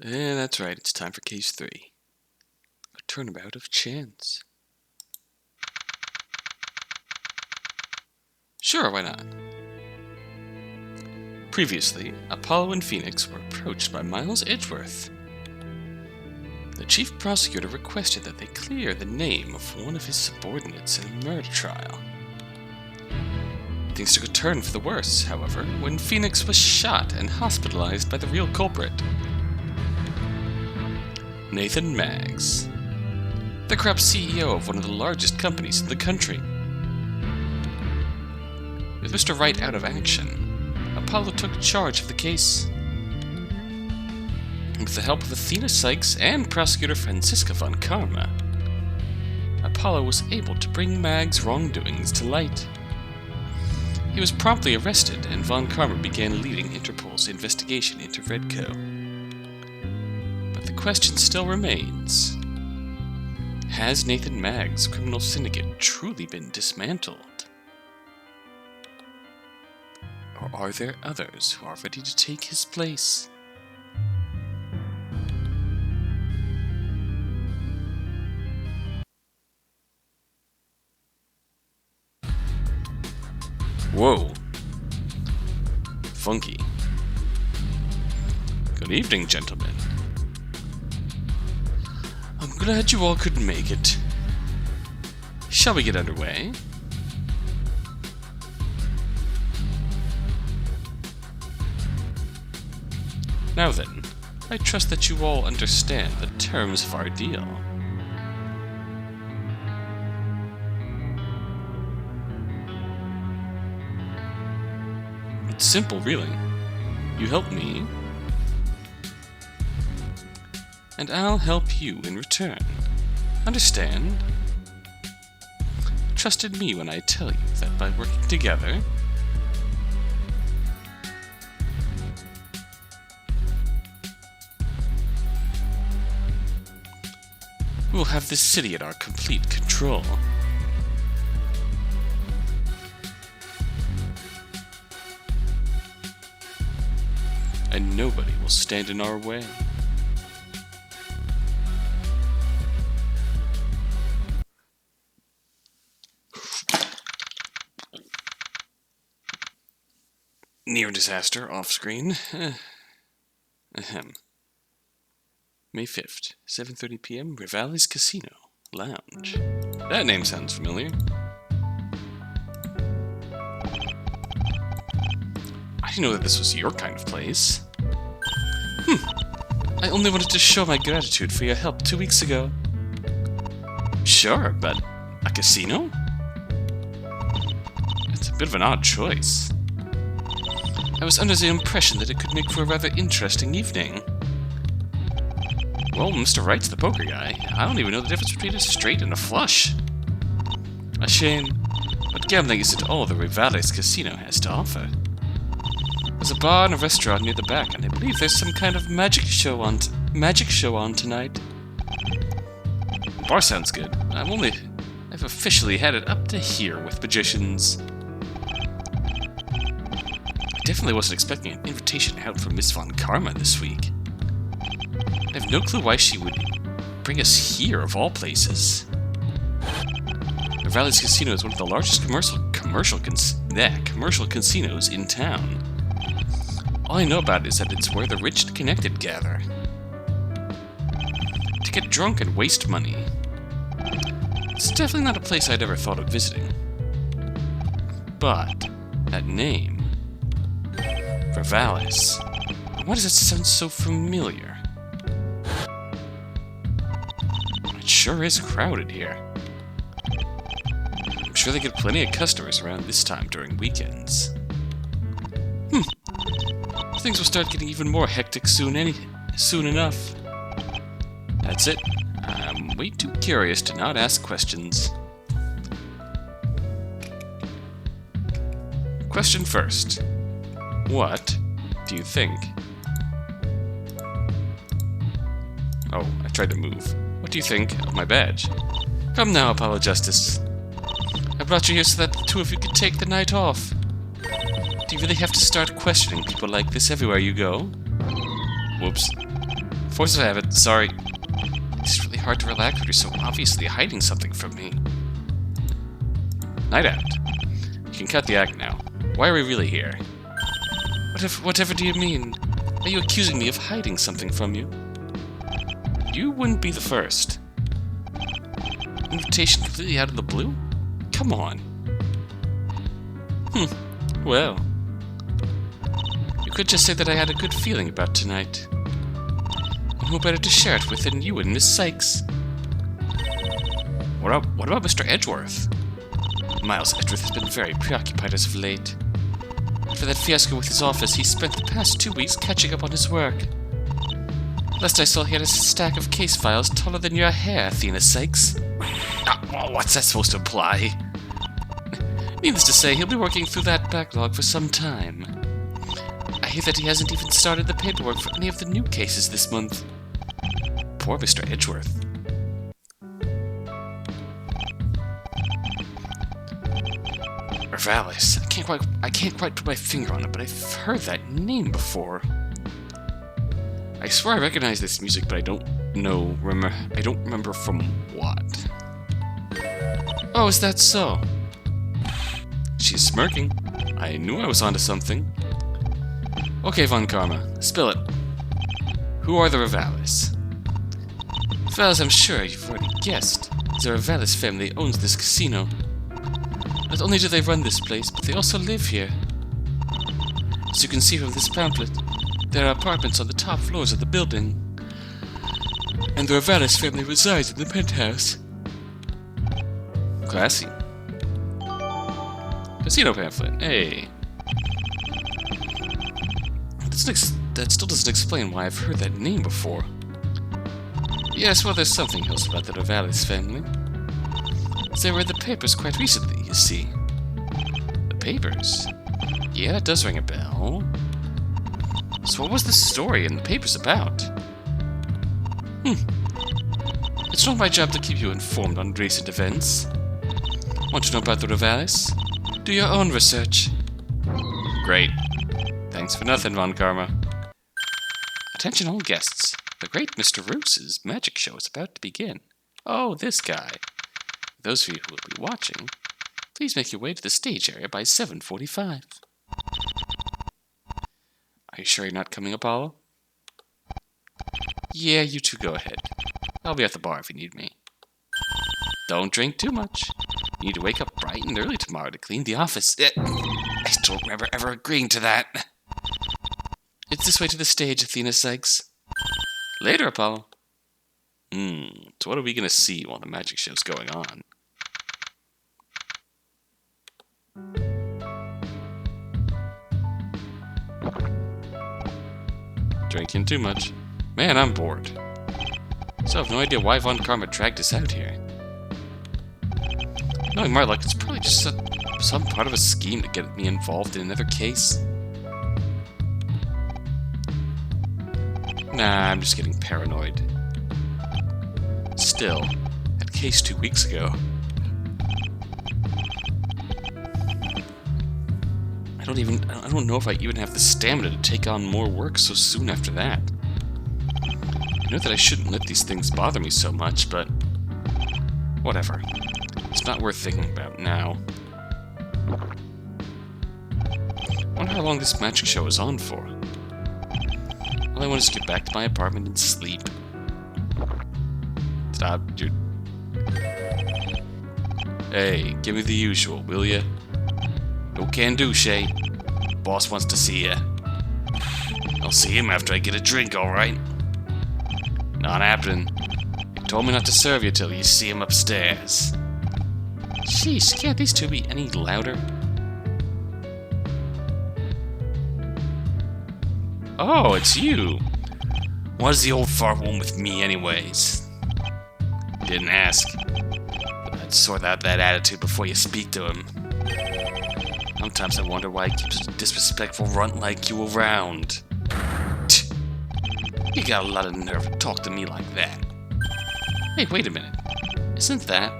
That's right, it's time for case 3. A turnabout of chance. Sure, why not? Previously, Apollo and Phoenix were approached by Miles Edgeworth. The chief prosecutor requested that they clear the name of one of his subordinates in a murder trial. Things took a turn for the worse, however, when Phoenix was shot and hospitalized by the real culprit, Nathan Maggs, the corrupt CEO of one of the largest companies in the country. With Mr. Wright out of action, Apollo took charge of the case. With the help of Athena Sykes and prosecutor Francisca von Karma, Apollo was able to bring Maggs' wrongdoings to light. He was promptly arrested, and von Karma began leading Interpol's investigation into Redco. But the question still remains: has Nathan Maggs' criminal syndicate truly been dismantled? Or are there others who are ready to take his place? Whoa. Funky. Good evening, gentlemen. I'm glad you all could make it. Shall we get underway? Now then, I trust that you all understand the terms of our deal. It's simple, really. You help me, and I'll help you in return. Understand? Trust in me when I tell you that by working together, we'll have this city at our complete control. And nobody will stand in our way. Near disaster, off-screen. Ahem. May 5th, 7:30 p.m., Rivales Casino, Lounge. That name sounds familiar. I didn't know that this was your kind of place. I only wanted to show my gratitude for your help 2 weeks ago. Sure, but a casino? It's a bit of an odd choice. I was under the impression that it could make for a rather interesting evening. Well, Mr. Wright's the poker guy. I don't even know the difference between a straight and a flush. A shame, but gambling isn't all the Rivales Casino has to offer. There's a bar and a restaurant near the back, and I believe there's some kind of magic show on tonight. The bar sounds good. I've officially had it up to here with magicians. I definitely wasn't expecting an invitation out from Miss Von Karma this week. I have no clue why she would bring us here, of all places. The Rivales Casino is one of the largest commercial casinos in town. All I know about it is that it's where the rich and connected gather. To get drunk and waste money. It's definitely not a place I'd ever thought of visiting. But that name, Rivales, why does it sound so familiar? It sure is crowded here. I'm sure they get plenty of customers around this time during weekends. Things will start getting even more hectic soon enough. That's it. I'm way too curious to not ask questions. Question first. What do you think? Oh, I tried to move. What do you think of my badge? Come now, Apollo Justice. I brought you here so that the two of you could take the night off. Do you really have to start questioning people like this everywhere you go? Whoops. Force of habit, sorry. It's really hard to relax when you're so obviously hiding something from me. Night out. You can cut the act now. Why are we really here? Whatever do you mean? Are you accusing me of hiding something from you? You wouldn't be the first. Invitation completely out of the blue? Come on. Well. You could just say that I had a good feeling about tonight. And who better to share it with than you and Miss Sykes? What about Mr. Edgeworth? Miles Edgeworth has been very preoccupied as of late. After that fiasco with his office, he spent the past 2 weeks catching up on his work. Last I saw, he had a stack of case files taller than your hair, Athena Sykes. What's that supposed to imply? Needless to say, he'll be working through that backlog for some time. I hear that he hasn't even started the paperwork for any of the new cases this month. Poor Mr. Edgeworth. Revalis. I can't quite put my finger on it, but I've heard that name before. I swear I recognize this music, but I don't remember from what. Oh, is that so? She's smirking. I knew I was onto something. Okay, Von Karma, spill it. Who are the Revalis? Well, as I'm sure you've already guessed, the Revalis family owns this casino. Not only do they run this place, but they also live here. As you can see from this pamphlet, there are apartments on the top floors of the building, and the Revalis family resides in the penthouse. Classy. Casino pamphlet, hey. That still doesn't explain why I've heard that name before. Yes, well, there's something else about the Revalis family. They read the papers quite recently, you see. The papers? Yeah, that does ring a bell. So what was the story in the papers about? It's not my job to keep you informed on recent events. Want to know about the Revalis? Do your own research. Great. Thanks for nothing, Von Karma. Attention all guests. The great Mr. Roos's magic show is about to begin. Oh, this guy. Those of you who will be watching, please make your way to the stage area by 7:45. Are you sure you're not coming, Apollo? Yeah, you two go ahead. I'll be at the bar if you need me. Don't drink too much. You need to wake up bright and early tomorrow to clean the office. I still don't remember ever agreeing to that. It's this way to the stage, Athena Sykes. Later, Apollo. So what are we going to see while the magic show's going on? Drinking too much. Man, I'm bored. So I have no idea why Von Karma dragged us out here. Knowing my luck, it's probably just some part of a scheme to get me involved in another case. Nah, I'm just getting paranoid. Still, that case 2 weeks ago. I don't know if I even have the stamina to take on more work so soon after that. I know that I shouldn't let these things bother me so much, but whatever. It's not worth thinking about now. I wonder how long this magic show is on for. All I want is to get back to my apartment and sleep. Stop, dude. Hey, give me the usual, will ya? No can do, Shay. Boss wants to see ya. I'll see him after I get a drink, alright? Not happening. He told me not to serve you till you see him upstairs. Sheesh, can't these two be any louder? Oh, it's you. What does the old fart want with me anyways? Didn't ask. But I'd sort out that attitude before you speak to him. Sometimes I wonder why he keeps a disrespectful runt like you around. You got a lot of nerve to talk to me like that. Hey, wait a minute. Isn't that...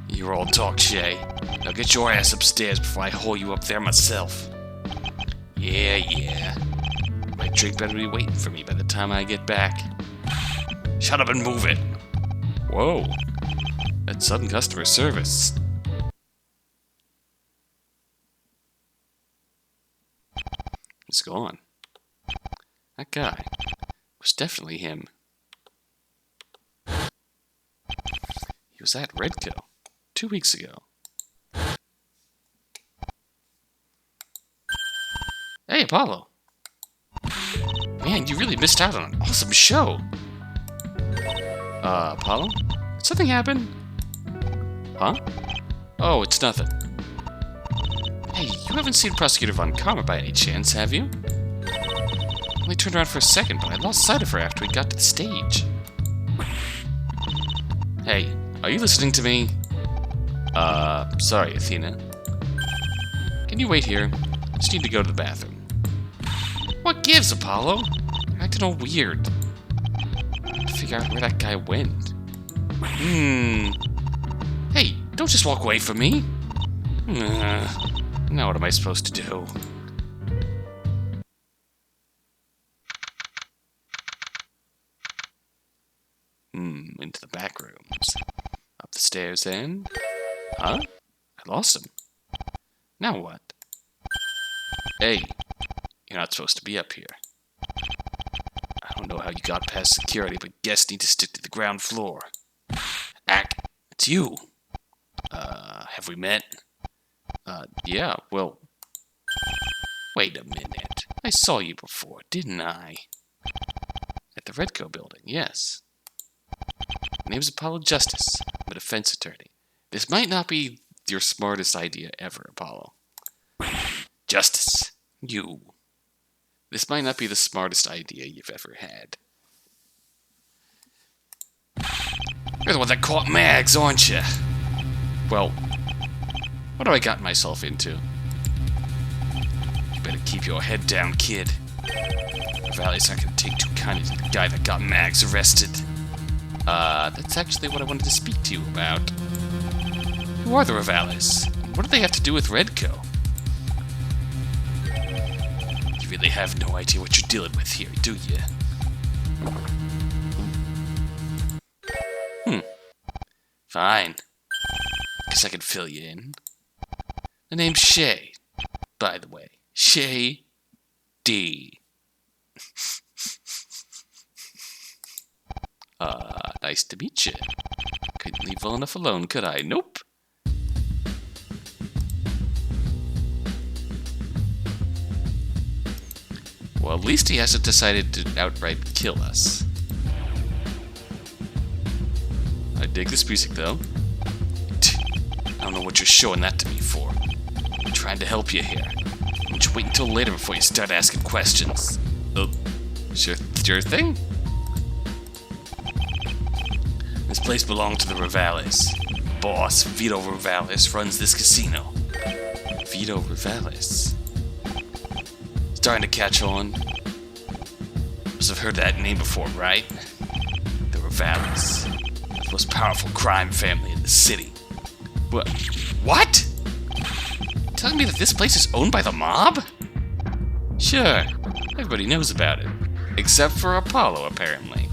You're all talk, Shay. Now get your ass upstairs before I haul you up there myself. Yeah. My My drink better be waiting for me by the time I get back. Shut up and move it! Whoa. That's sudden customer service. He's gone. That guy was definitely him. He was at Redco 2 weeks ago. Hey, Apollo. Man, you really missed out on an awesome show. Apollo? Did something happen? Huh? Oh, it's nothing. Hey, you haven't seen Prosecutor Von Karma by any chance, have you? I only turned around for a second, but I lost sight of her after we got to the stage. Hey, are you listening to me? Sorry, Athena. Can you wait here? Just need to go to the bathroom. What gives, Apollo? You're acting all weird. To figure out where that guy went. Hey, don't just walk away from me. Now what am I supposed to do? Into the back rooms. Up the stairs and... Huh? I lost him. Now what? Hey, you're not supposed to be up here. I don't know how you got past security, but guests need to stick to the ground floor. Ack, it's you. Have we met? Yeah, well... Wait a minute. I saw you before, didn't I? At the Redco building, yes. My name's Apollo Justice. I'm a defense attorney. This might not be your smartest idea ever, Apollo. Justice. You. This might not be the smartest idea you've ever had. You're the one that caught Mags, aren't you? Well, what have I gotten myself into? You better keep your head down, kid. The Valley's not gonna take too kindly to the guy that got Mags arrested. That's actually what I wanted to speak to you about. Who are the Revales? What do they have to do with Redco? You really have no idea what you're dealing with here, do you? Fine. Guess I can fill you in. The name's Shay. By the way, Shay D. Nice to meet you. Couldn't leave well enough alone, could I? Nope. Well, at least he hasn't decided to outright kill us. I dig this music, though. I don't know what you're showing that to me for. I'm trying to help you here. Why don't you wait until later before you start asking questions? Sure thing? This place belonged to the Revales. Boss, Vito Revales, runs this casino. Vito Revales. Starting to catch on. Must have heard that name before, right? The Revales. The most powerful crime family in the city. What? Telling me that this place is owned by the mob? Sure, everybody knows about it. Except for Apollo, apparently.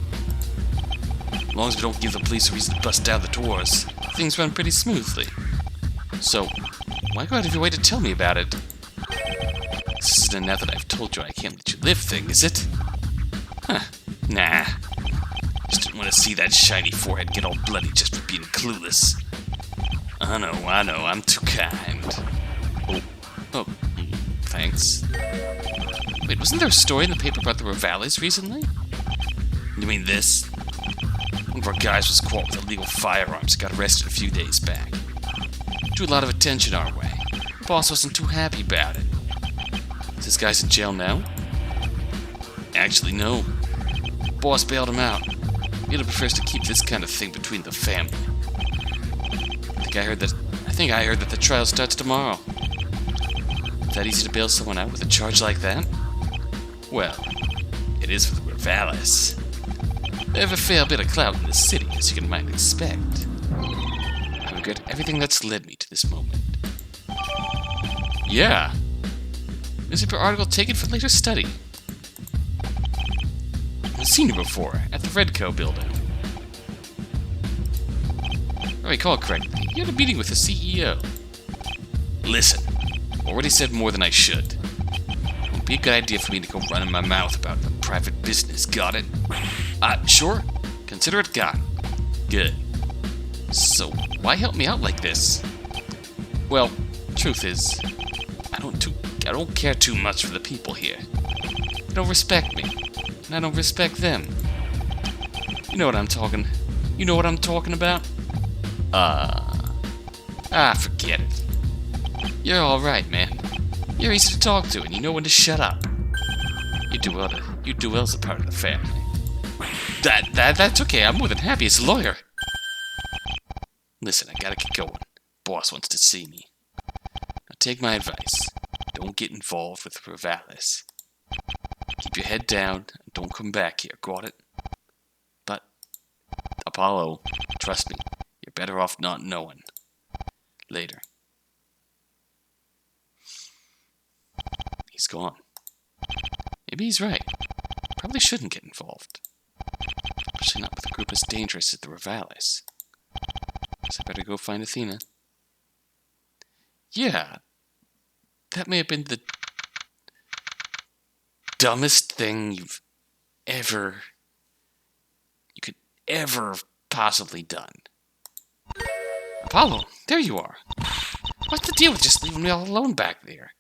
As long as we don't give the police a reason to bust down the doors, things run pretty smoothly. So, why go out of your way to tell me about it? This isn't a now that I've told you I can't let you live thing, is it? Huh, nah. Just didn't want to see that shiny forehead get all bloody just for being clueless. I know, I'm too kind. Oh, thanks. Wait, wasn't there a story in the paper about the Revales recently? You mean this? One of our guys was caught with illegal firearms and got arrested a few days back. Drew a lot of attention our way. The boss wasn't too happy about it. Is this guy's in jail now? Actually, no. The boss bailed him out. Vito prefers to keep this kind of thing between the family. I think I heard that the trial starts tomorrow. Is that easy to bail someone out with a charge like that? Well, it is for the Revales. They have a fair bit of clout in the city, as you might expect. I regret everything that's led me to this moment. Yeah. Newspaper article taken for later study. seen you before, at the Redco building. If I recall correctly, you had a meeting with the CEO. Listen, already said more than I should. It won't be a good idea for me to go running my mouth about the private business, got it? Sure. Consider it got. Good. So, why help me out like this? Well, truth is, I don't care too much for the people here. They don't respect me, and I don't respect them. You know what I'm talking about? Forget it. You're alright, man. You're easy to talk to, and you know when to shut up. You do well as a part of the family. That's okay, I'm more than happy as a lawyer. Listen, I gotta get going. Boss wants to see me. Now take my advice. Don't get involved with Revalis. Keep your head down and don't come back here, got it? But, Apollo, trust me, you're better off not knowing. Later. He's gone. Maybe he's right. Probably shouldn't get involved. Especially not with a group as dangerous as the Revalis. Guess I better go find Athena. Yeah. That may have been the dumbest thing you could ever possibly done. Apollo, there you are. What's the deal with just leaving me all alone back there?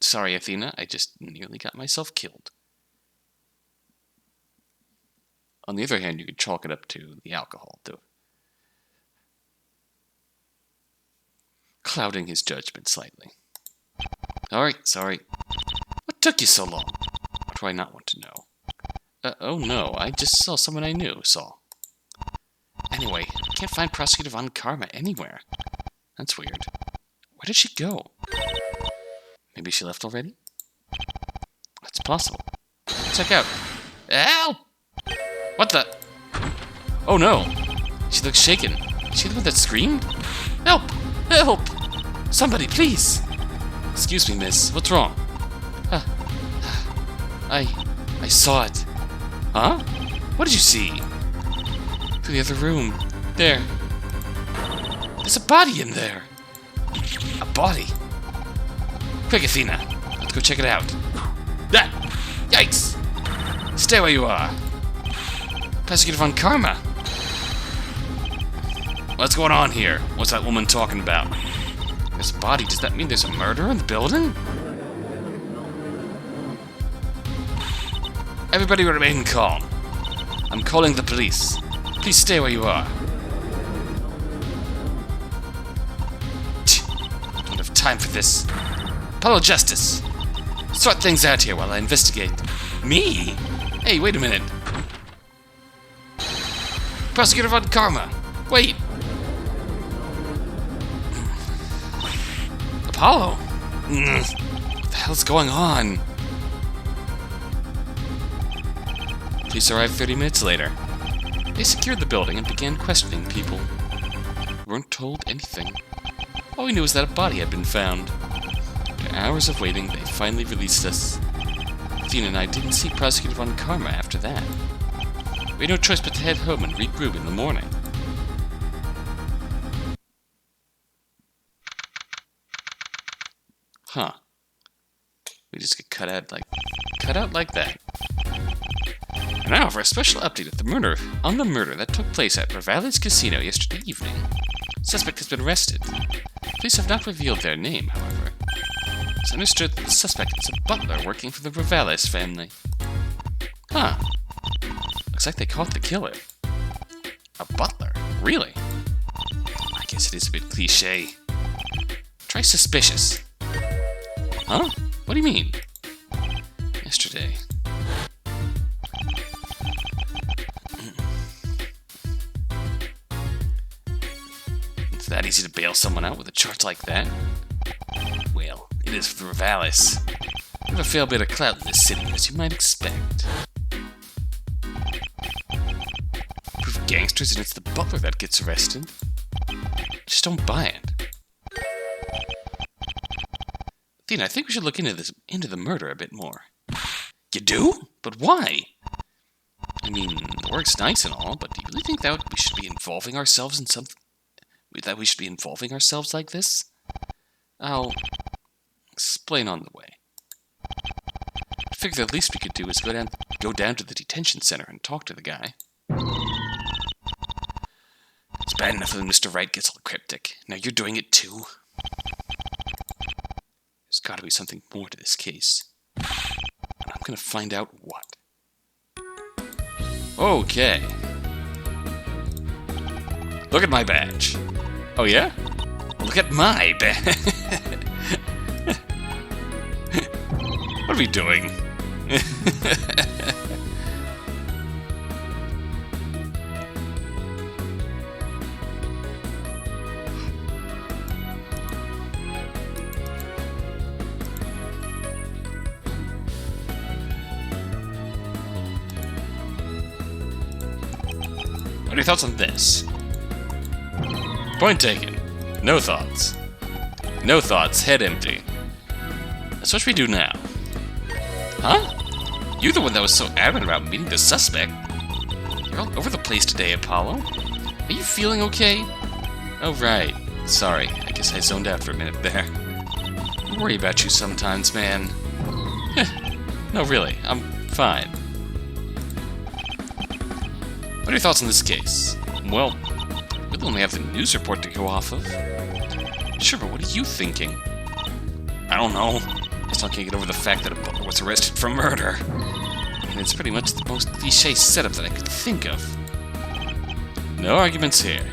Sorry, Athena, I just nearly got myself killed. On the other hand, you could chalk it up to the alcohol, too. Clouding his judgment slightly. Alright, sorry. What took you so long? Or do I not want to know? Oh no, I just saw someone I knew saw. Anyway, I can't find Prosecutor Von Karma anywhere. That's weird. Where did she go? Maybe she left already? That's possible. Check out. Help! What the? Oh no! She looks shaken. Is she the one that screamed? Help! Help! Somebody, please! Excuse me, miss. What's wrong? I saw it. Huh? What did you see? Through the other room. There. There's a body in there. A body? Quick, Athena. Let's go check it out. That! Yikes! Stay where you are. Prosecutor Von Karma. What's going on here? What's that woman talking about? There's a body. Does that mean there's a murderer in the building? Everybody remain calm. I'm calling the police. Please stay where you are. Don't have time for this. Apollo Justice. Sort things out here while I investigate. Me? Hey, wait a minute. Prosecutor Von Karma. Wait. Apollo? What the hell's going on? Police arrived 30 minutes later. They secured the building and began questioning people. We weren't told anything. All we knew was that a body had been found. After hours of waiting, they finally released us. Athena and I didn't see Prosecutor Von Karma after that. We had no choice but to head home and regroup in the morning. Huh. We just get cut out like that. And now for a special update on the murder that took place at Revalis Casino yesterday evening. Suspect has been arrested. Police have not revealed their name, however. It's understood that the suspect is a butler working for the Revalis family. Huh. Looks like they caught the killer. A butler? Really? I guess it is a bit cliché. Try suspicious. Huh? What do you mean? Yesterday. It's that easy to bail someone out with a charge like that? Well, it is for the Revalis. We have a fair bit of clout in this city, as you might expect. Proof of gangsters, and it's the butler that gets arrested. I just don't buy it. Athena, I think we should look into the murder a bit more. You do? But why? I mean, the work's nice and all, but do you really think that we should be involving ourselves in something? That we should be involving ourselves like this? I'll explain on the way. I figure the least we could do is go down to the detention center and talk to the guy. It's bad enough when Mr. Wright gets all cryptic. Now you're doing it too. There's got to be something more to this case. And I'm going to find out what. Okay. Look at my badge. Oh yeah? Look at my badge. What are we doing? What are your thoughts on this? Point taken. No thoughts. No thoughts, head empty. That's what we do now. Huh? You're the one that was so adamant about meeting the suspect. You're all over the place today, Apollo. Are you feeling okay? Oh, right. Sorry, I guess I zoned out for a minute there. I worry about you sometimes, man. No, really, I'm fine. What are your thoughts on this case? Well, we'll only have the news report to go off of. Sure, but what are you thinking? I don't know. I still can't get over the fact that Apollo was arrested for murder. And it's pretty much the most cliché setup that I could think of. No arguments here.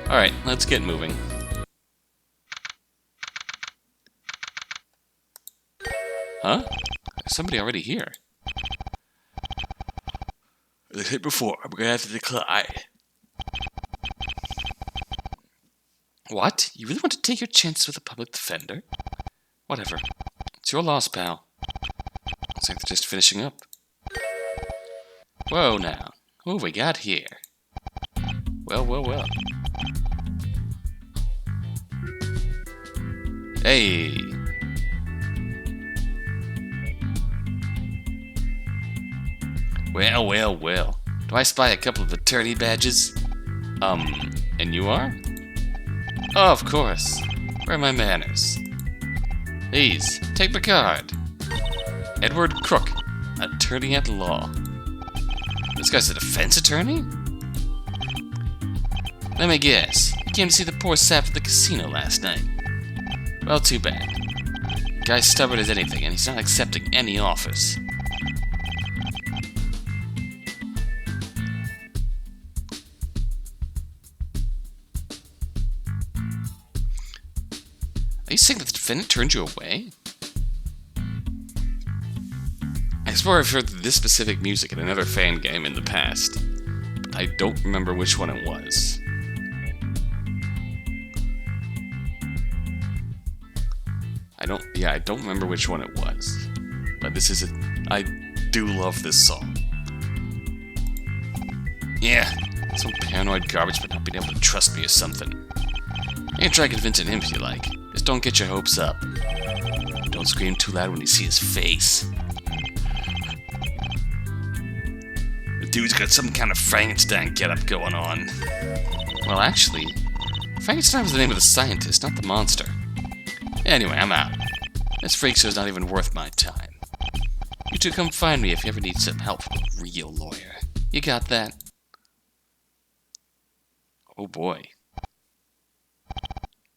Alright, let's get moving. Huh? There's somebody already here. As I said before, I'm gonna have to decline. What? You really want to take your chances with a public defender? Whatever. It's your loss, pal. Looks like they're just finishing up. Whoa, now. What have we got here? Well, well, well. Hey! Well, well, well. Do I spy a couple of attorney badges? And you are? Oh, of course. Where are my manners? Please, take the card. Edward Crook, attorney at law. This guy's a defense attorney? Let me guess. You came to see the poor sap at the casino last night. Well, too bad. The guy's stubborn as anything, and he's not accepting any offers. Are you saying that the defendant turned you away? I swear I've heard this specific music in another fan game in the past, but I don't remember which one it was. I don't remember which one it was, but I do love this song. Yeah, some paranoid garbage but not being able to trust me or something. You can try convincing him if you like. Just don't get your hopes up. Don't scream too loud when you see his face. The dude's got some kind of Frankenstein getup going on. Well, actually, Frankenstein was the name of the scientist, not the monster. Anyway, I'm out. This freak show's not even worth my time. You two come find me if you ever need some help from a real lawyer. You got that? Oh boy.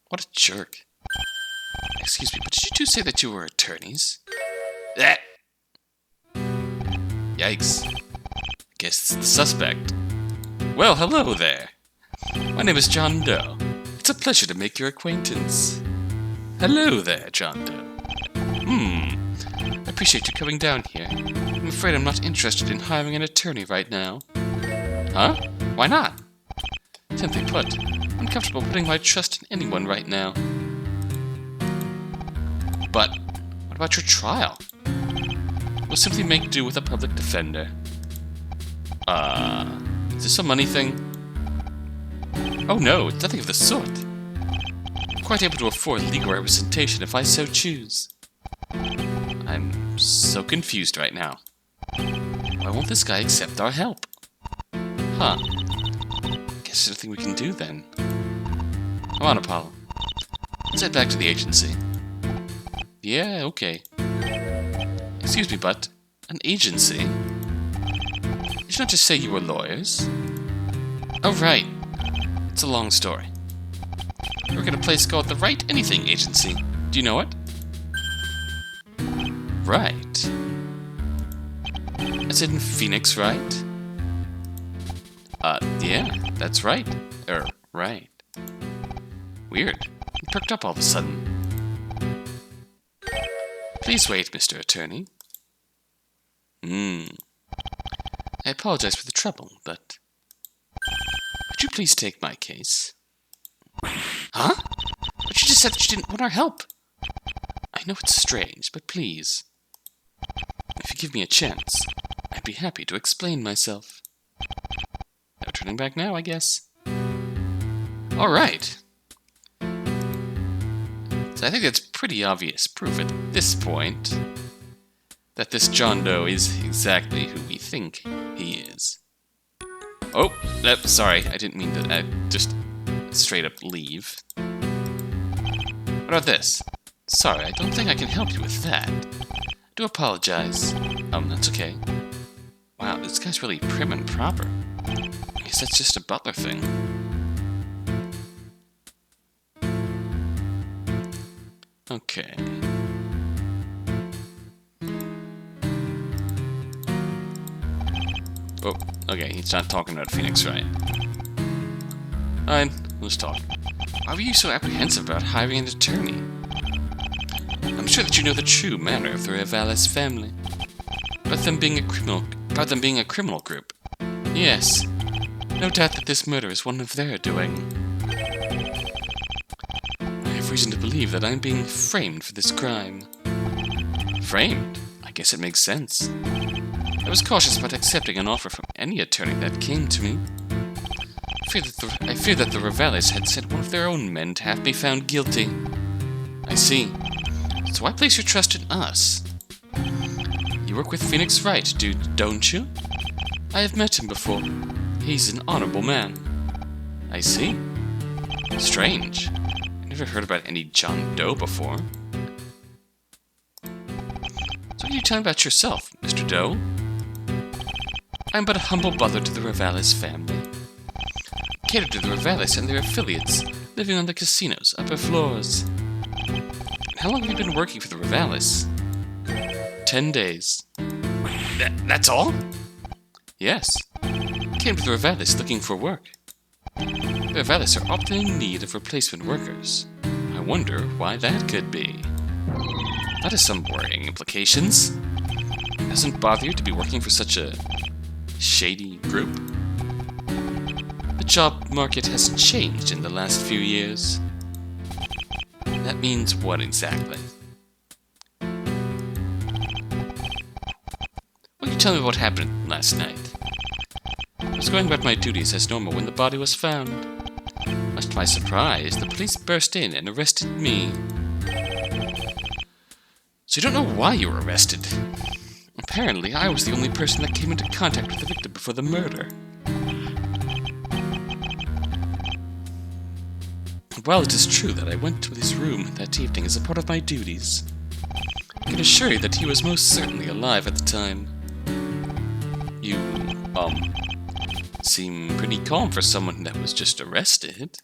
What a jerk. Excuse me, but did you two say that you were attorneys? Ah! Yikes. Guess this is the suspect. Well, hello there. My name is John Doe. It's a pleasure to make your acquaintance. Hello there, John Doe. I appreciate you coming down here. I'm afraid I'm not interested in hiring an attorney right now. Huh? Why not? Simply put, I'm uncomfortable putting my trust in anyone right now. But, what about your trial? We'll simply make do with a public defender. Is this a money thing? Oh no, it's nothing of the sort. I'm quite able to afford legal representation if I so choose. I'm so confused right now. Why won't this guy accept our help? Huh. Guess there's nothing we can do then. Come on, Apollo. Let's head back to the agency. Yeah, okay. Excuse me, but an agency? Did you not just say you were lawyers? Oh, right. It's a long story. We work at a place called the Right Anything Agency. Do you know it? Right. That's in Phoenix, right? Yeah, that's right. Right. Weird. He perked up all of a sudden. Please wait, Mr. Attorney. I apologize for the trouble, but... Could you please take my case? Huh? But you just said that you didn't want our help. I know it's strange, but please. If you give me a chance, I'd be happy to explain myself. No turning back now, I guess. Alright. So I think that's pretty obvious proof at this point that this John Doe is exactly who we think he is. Oh, sorry, I didn't mean to just straight up leave. What about this? Sorry, I don't think I can help you with that. Do apologize. That's okay. Wow, this guy's really prim and proper. I guess that's just a butler thing. Okay. Oh, okay, he's not talking about Phoenix, right? Fine, let's talk. Why were you so apprehensive about hiring an attorney? I'm sure that you know the true manner of the Revales family. About them being a criminal group. Yes. No doubt that this murder is one of their doing. I have reason to believe that I'm being framed for this crime. Framed? I guess it makes sense. I was cautious about accepting an offer from any attorney that came to me. I fear that the Revales had sent one of their own men to have me found guilty. I see. So why place your trust in us? You work with Phoenix Wright, don't you? I have met him before. He's an honorable man. I see. Strange. I never heard about any John Doe before. So what are you telling about yourself, Mr. Doe? I'm but a humble butler to the Revales family. Cater to the Revales and their affiliates, living on the casino's upper floors. How long have you been working for the Revales? 10 days. That's all? Yes. Came to the Revales looking for work. The Revales are often in need of replacement workers. I wonder why that could be. That has some worrying implications. Doesn't bother you to be working for such a shady group? The job market hasn't changed in the last few years. That means what exactly? Will you tell me what happened last night? I was going about my duties as normal when the body was found. Much to my surprise, the police burst in and arrested me. So you don't know why you were arrested? Apparently, I was the only person that came into contact with the victim before the murder. While it is true that I went to his room that evening as a part of my duties, I can assure you that he was most certainly alive at the time. You, seem pretty calm for someone that was just arrested.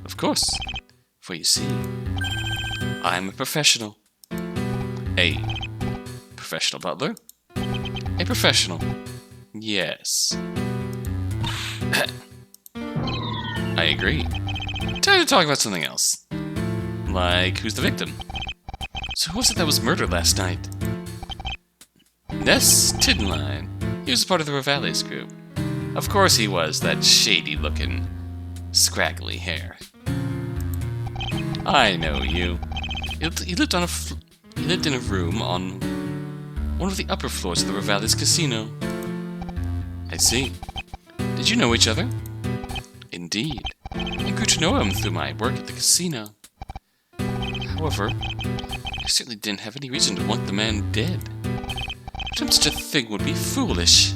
Of course, for you see, I'm a professional. A professional butler? A professional. Yes. I agree. Time to talk about something else. Like, who's the victim? So who was it that was murdered last night? Ness Tidline. He was part of the Revales group. Of course he was, that shady-looking, scraggly hair. I know you. He lived in a room on one of the upper floors of the Revales casino. I see. Did you know each other? Indeed. I grew to know him through my work at the casino. However, I certainly didn't have any reason to want the man dead. attempt such a thing would be foolish.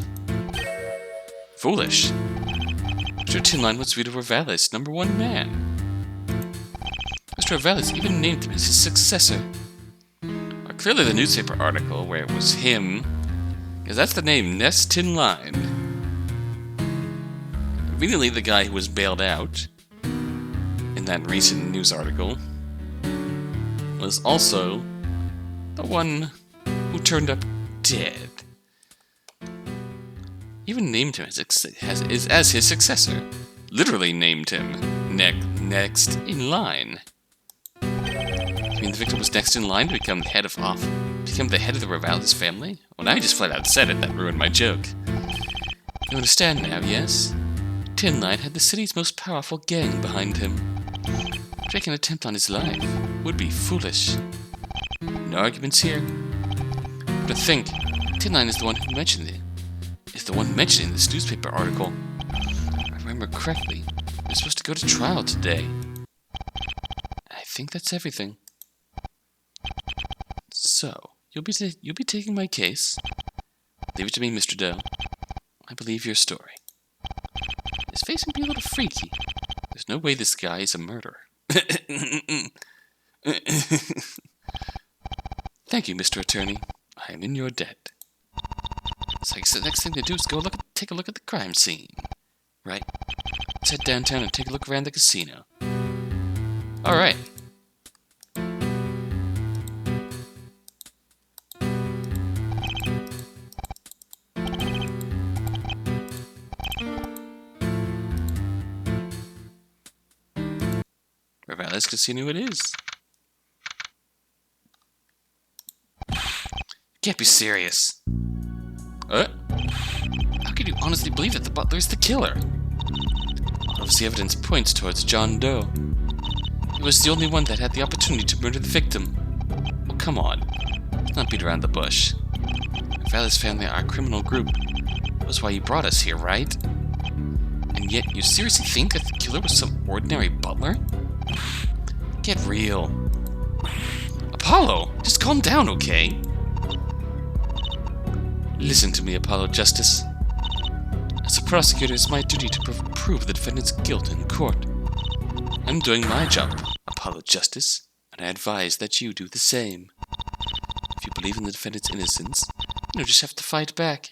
Foolish? Mr. Tinline was Vito Ravalis' #1 man. Mr. Ravalis even named him as his successor. Clearly the newspaper article where it was him, because that's the name, Ness Tinline. Immediately the guy who was bailed out in that recent news article was also the one who turned up dead. Even named him as his successor. Literally named him next in line. I mean, the victim was next in line to become the head of the head of the Ravalis family? Well, now you just flat out said it. That ruined my joke. You understand now, yes? Tinline had the city's most powerful gang behind him. To make an attempt on his life would be foolish. No arguments here. But think, Tinline is the one who mentioned it. Is the one mentioned in this newspaper article. If I remember correctly, we're supposed to go to trial today. I think that's everything. So, you'll be taking my case. Leave it to me, Mr. Doe. I believe your story. His face can be a little freaky. There's no way this guy is a murderer. Thank you, Mr. Attorney. I am in your debt. So the next thing to do is take a look at the crime scene. Right? Let's head downtown and take a look around the casino. Alright. Ravalis Casino it is. Can't be serious. How could you honestly believe that the butler is the killer? All of the evidence points towards John Doe. He was the only one that had the opportunity to murder the victim. Well, come on. Let's not beat around the bush. Ravalis family are a criminal group. That's why you brought us here, right? And yet you seriously think that the killer was some ordinary butler? Get real. Apollo, just calm down, okay? Listen to me, Apollo Justice. As a prosecutor, it's my duty to prove the defendant's guilt in court. I'm doing my job, Apollo Justice, and I advise that you do the same. If you believe in the defendant's innocence, you just have to fight back.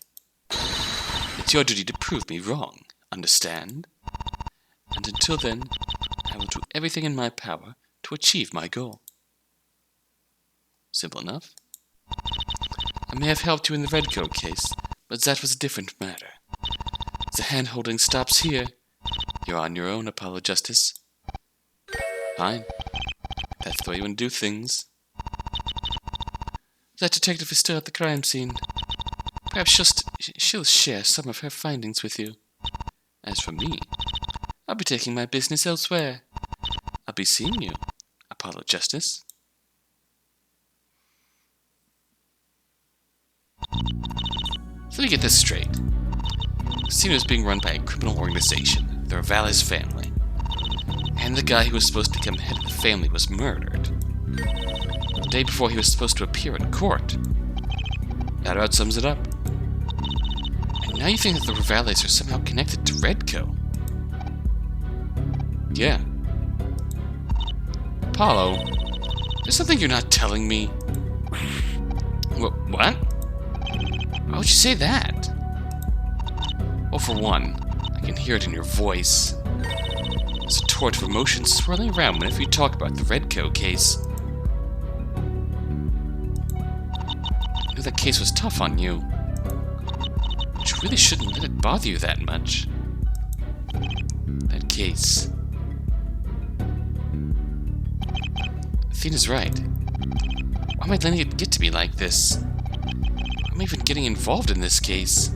It's your duty to prove me wrong, understand? And until then, I will do everything in my power to achieve my goal. Simple enough. I may have helped you in the Red Coat case, but that was a different matter. The hand-holding stops here. You're on your own, Apollo Justice. Fine. That's the way you want to do things. That detective is still at the crime scene. Perhaps she'll share some of her findings with you. As for me, I'll be taking my business elsewhere. I'll be seeing you, Apollo Justice. So let me get this straight. The casino is being run by a criminal organization, the Ravalis family. And the guy who was supposed to become head of the family was murdered. The day before he was supposed to appear in court. That about sums it up. And now you think that the Ravalis are somehow connected to Redco. Yeah. Apollo, there's something you're not telling me. What? Why would you say that? Well, for one, I can hear it in your voice. There's a torrent of emotion swirling around whenever you talk about the Redco case. I knew that case was tough on you. But you really shouldn't let it bother you that much. That case. Athena's right. Why am I letting it get to me like this? Why am I even getting involved in this case?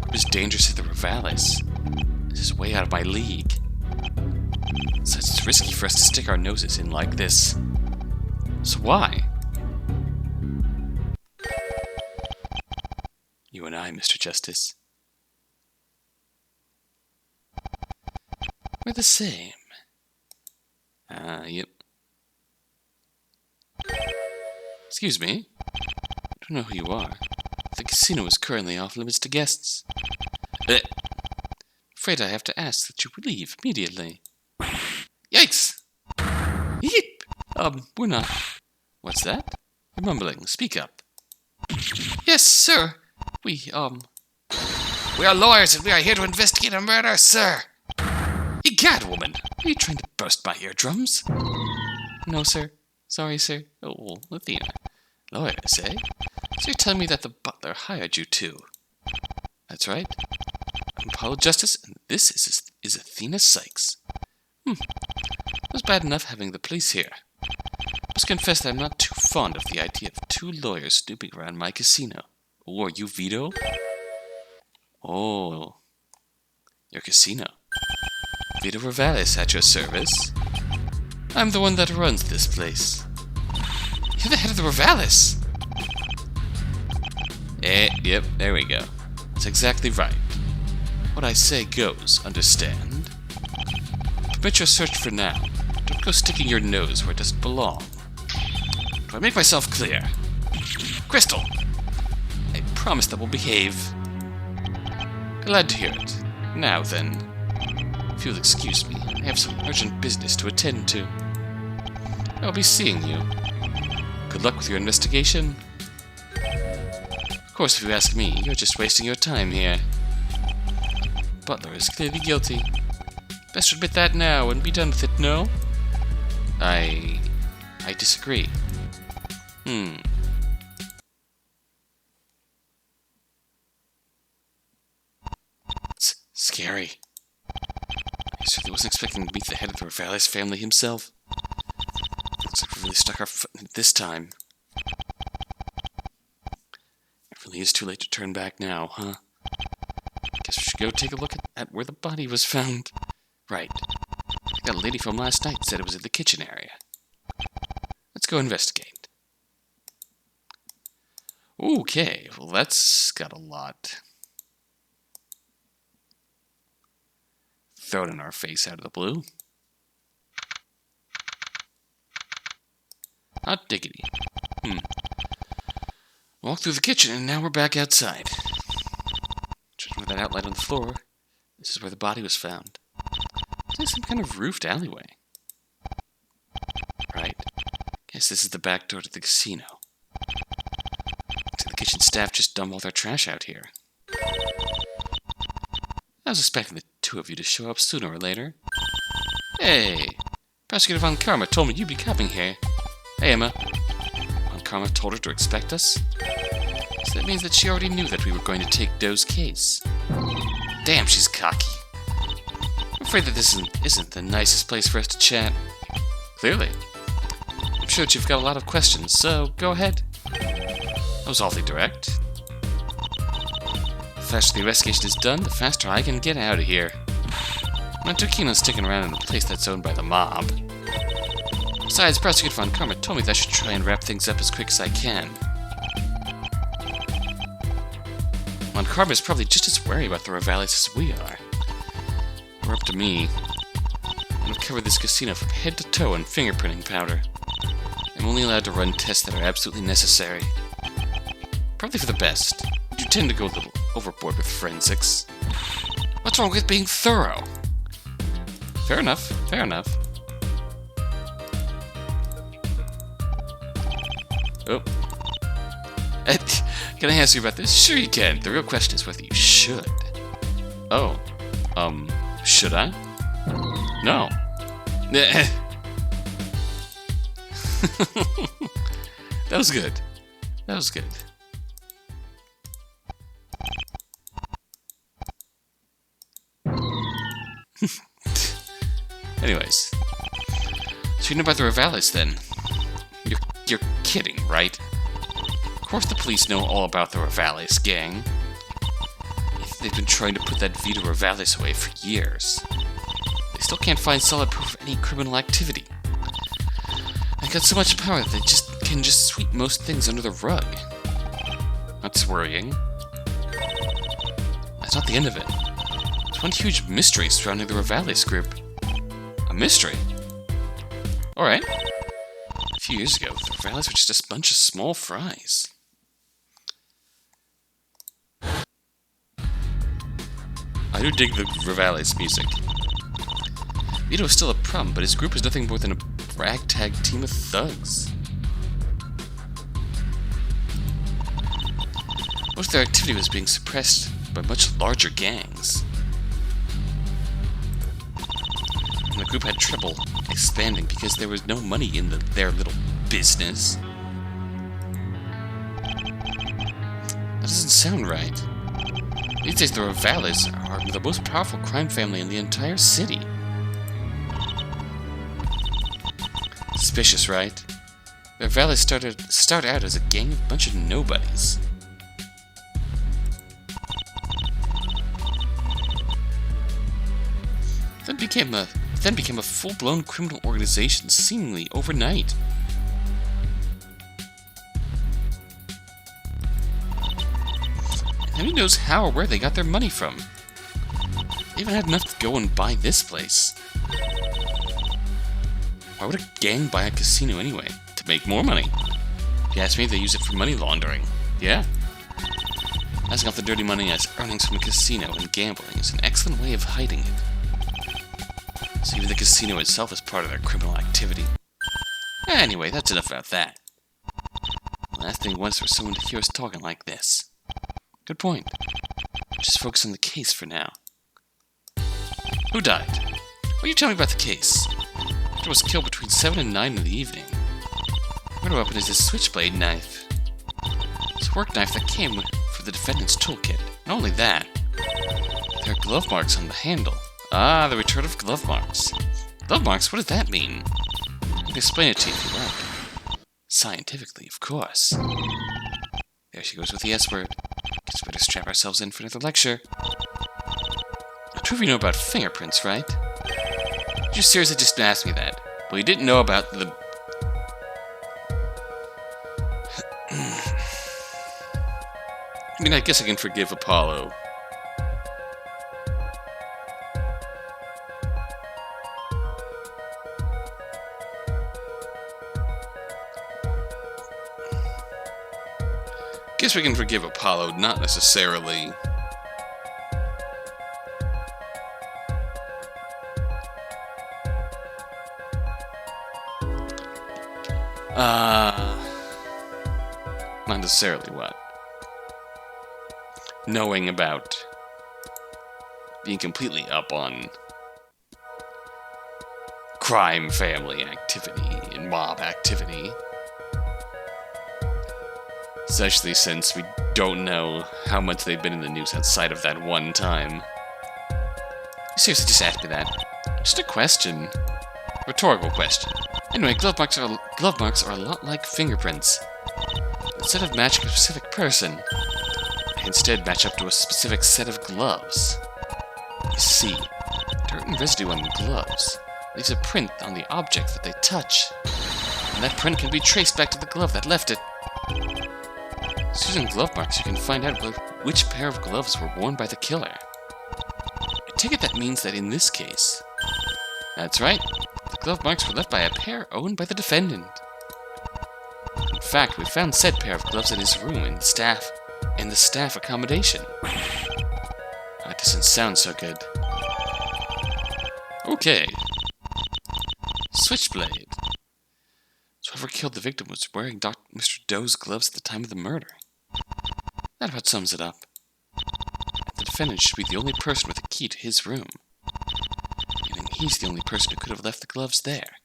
It was dangerous to the Ravalis. This is way out of my league. So it's risky for us to stick our noses in like this. So why? You and I, Mr. Justice. We're the same. Yep. Excuse me. don't know who you are. The casino is currently off limits to guests. Afraid I have to ask that you leave immediately. Yikes! Yeep! We're not. What's that? You're mumbling. Speak up. Yes, sir. We are lawyers and we are here to investigate a murder, sir. Egad, woman! Are you trying to burst my eardrums? No, sir. Sorry, sir. Oh, Athena. Lawyers, eh? So you're telling me that the butler hired you too? That's right. I'm Apollo Justice, and this is Athena Sykes. It was bad enough having the police here. I must confess that I'm not too fond of the idea of two lawyers snooping around my casino. Oh, are you Vito? Oh, your casino. Vito Ravalis at your service. I'm the one that runs this place. You're the head of the Ravalis! Yep, there we go. That's exactly right. What I say goes, understand? Permit your search for now. Don't go sticking your nose where it doesn't belong. Do I make myself clear? Crystal! I promise that we'll behave. Glad to hear it. Now then, if you'll excuse me, I have some urgent business to attend to. I'll be seeing you. Good luck with your investigation. Of course, if you ask me, you're just wasting your time here. Butler is clearly guilty. Best admit that now and be done with it, no? I disagree. It's scary. I certainly wasn't expecting to meet the head of the Ravalis family himself. Looks like we really stuck our foot in it this time. It really is too late to turn back now, huh? Guess we should go take a look at where the body was found. Right. That lady from last night said it was in the kitchen area. Let's go investigate. Okay, well that's got a lot thrown in our face out of the blue. Hot diggity. Walked through the kitchen and now we're back outside. Judging by that outline on the floor, this is where the body was found. It's like some kind of roofed alleyway. Right. Guess this is the back door to the casino. Looks like the kitchen staff just dump all their trash out here. I was expecting the two of you to show up sooner or later. Hey! Prosecutor Von Karma told me you'd be coming here. Hey, Emma. Von Karma told her to expect us? So that means that she already knew that we were going to take Doe's case. Damn, she's cocky. I'm afraid that this isn't the nicest place for us to chat. Clearly. I'm sure that you've got a lot of questions, so go ahead. That was awfully direct. The faster the investigation is done, the faster I can get out of here. I'm not too keen on sticking around in a place that's owned by the mob. Besides, Prosecutor Von Karma told me that I should try and wrap things up as quick as I can. Von Karma is probably just as wary about the Ravalis as we are. Or up to me. I'm gonna cover this casino from head to toe in fingerprinting powder. I'm only allowed to run tests that are absolutely necessary. Probably for the best. I do tend to go a little overboard with forensics. What's wrong with being thorough? Fair enough, fair enough. Oh. Can I ask you about this? Sure you can. The real question is whether you should. Oh. Should I? No. That was good. That was good. Anyways. So you know about the Ravalis then? You're kidding, right? Of course the police know all about the Ravalis gang. They've been trying to put that Vito Ravalis away for years. They still can't find solid proof of any criminal activity. They've got so much power that they can just sweep most things under the rug. That's worrying. That's not the end of it. There's one huge mystery surrounding the Ravalis group. A mystery? Alright. A few years ago, the Ravalis were just a bunch of small fries. I do dig the Rivales music. Vito is still a problem, but his group is nothing more than a ragtag team of thugs. Most of their activity was being suppressed by much larger gangs. And the group had trouble expanding because there was no money in their little business. That doesn't sound right. These days the Rivales are the most powerful crime family in the entire city. Suspicious, right? The Rivales start out as a gang of a bunch of nobodies. Then became a full-blown criminal organization seemingly overnight. And who knows how or where they got their money from? They even had enough to go and buy this place. Why would a gang buy a casino anyway? To make more money. If you ask me, they use it for money laundering. Yeah. Passing off the dirty money as earnings from a casino and gambling is an excellent way of hiding it. So even the casino itself is part of their criminal activity. Anyway, that's enough about that. Last thing once for someone to hear us talking like this. Good point. Just focus on the case for now. Who died? What are you telling me about the case? Victor was killed between 7 and 9 in the evening. Murder weapon is his switchblade knife. It's a work knife that came for the defendant's toolkit. Not only that, there are glove marks on the handle. Ah, the return of glove marks. Glove marks? What does that mean? I can explain it to you if you like. Scientifically, of course. There she goes with the S word. Guess we better strap ourselves in for another lecture. True, you know about fingerprints, right? Did you seriously just ask me that? Well, you didn't know about the... I mean, I guess I can forgive Apollo. Guess we can forgive Apollo, not necessarily... not necessarily what? Knowing about being completely up on crime family activity and mob activity. Especially since we don't know how much they've been in the news outside of that one time. You seriously just asked me that? Just a question. Rhetorical question. Anyway, glove marks are a lot like fingerprints. Instead of matching a specific person, they instead match up to a specific set of gloves. You see, dirt and residue on the gloves leaves a print on the object that they touch, and that print can be traced back to the glove that left it. So using glove marks, you can find out which pair of gloves were worn by the killer. I take it that means that in this case... That's right, the glove marks were left by a pair owned by the defendant. In fact, we found said pair of gloves in his room in the staff accommodation. That doesn't sound so good. Okay. Switchblade. So whoever killed the victim was wearing Mr. Doe's gloves at the time of the murder. That about sums it up. The defendant should be the only person with a key to his room. And he's the only person who could have left the gloves there.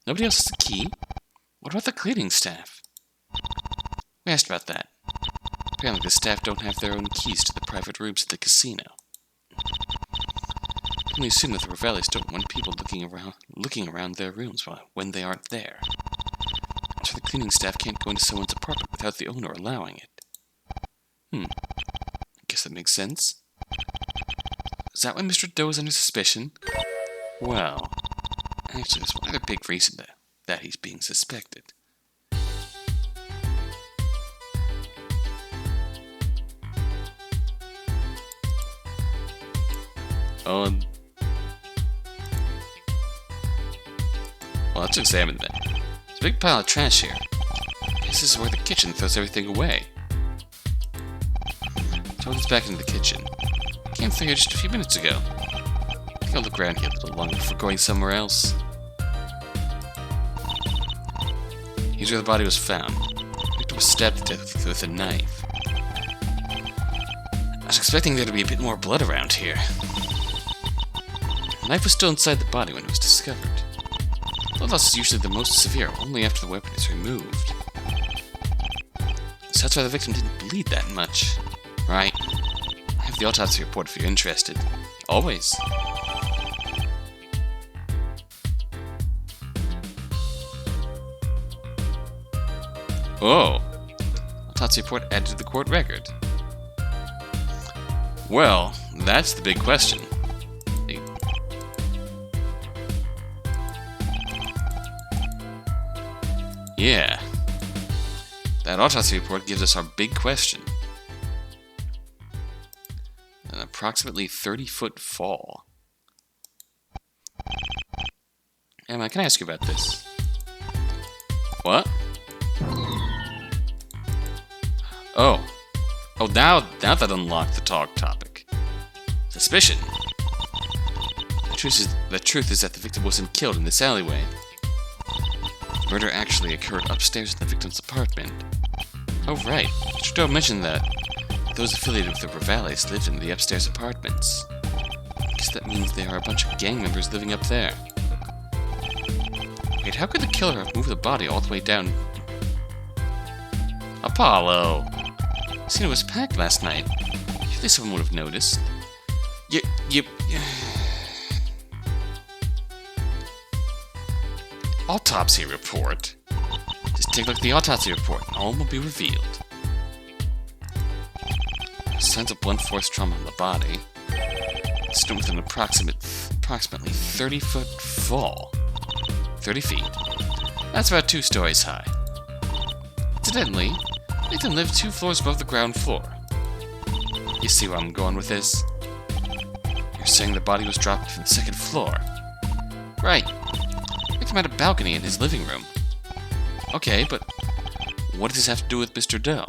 Nobody else has the key? What about the cleaning staff? We asked about that. Apparently the staff don't have their own keys to the private rooms at the casino. I only assume that the Rivales don't want people looking around their rooms when they aren't there. So the cleaning staff can't go into someone's apartment without the owner allowing it. I guess that makes sense. Is that why Mr. Doe is under suspicion? Well, actually there's one other big reason that he's being suspected. Well, let's examine that. There's a big pile of trash here. I guess this is where the kitchen throws everything away. Throw this back into the kitchen. Came through here just a few minutes ago. I think I'll look around here a little longer before going somewhere else. Here's where the body was found. The victim was stabbed to death with a knife. I was expecting there to be a bit more blood around here. The knife was still inside the body when it was discovered. Blood loss is usually the most severe, only after the weapon is removed. So that's why the victim didn't bleed that much. Right. I have the autopsy report if you're interested. Always. Oh. Autopsy report added to the court record. Well, that's the big question. Yeah. That autopsy report gives us our big question. An approximately 30-foot fall. Emma, can I ask you about this? What? Oh. Oh, now that unlocked the talk topic. Suspicion. The truth is that the victim wasn't killed in this alleyway. Murder actually occurred upstairs in the victim's apartment. Oh right, Mr. Doe mentioned that those affiliated with the Revales lived in the upstairs apartments. I guess that means there are a bunch of gang members living up there. Wait, how could the killer have moved the body all the way down? Apollo! The casino was packed last night. Surely someone would have noticed. Autopsy report? Just take a look at the autopsy report and all will be revealed. Signs of blunt force trauma on the body. Stood with an approximately 30-foot fall. 30 feet. That's about 2 stories high. Incidentally, Nathan lived 2 floors above the ground floor. You see where I'm going with this? You're saying the body was dropped from the 2nd floor. Right. Victim had a balcony in his living room. Okay, but what does this have to do with Mr. Doe?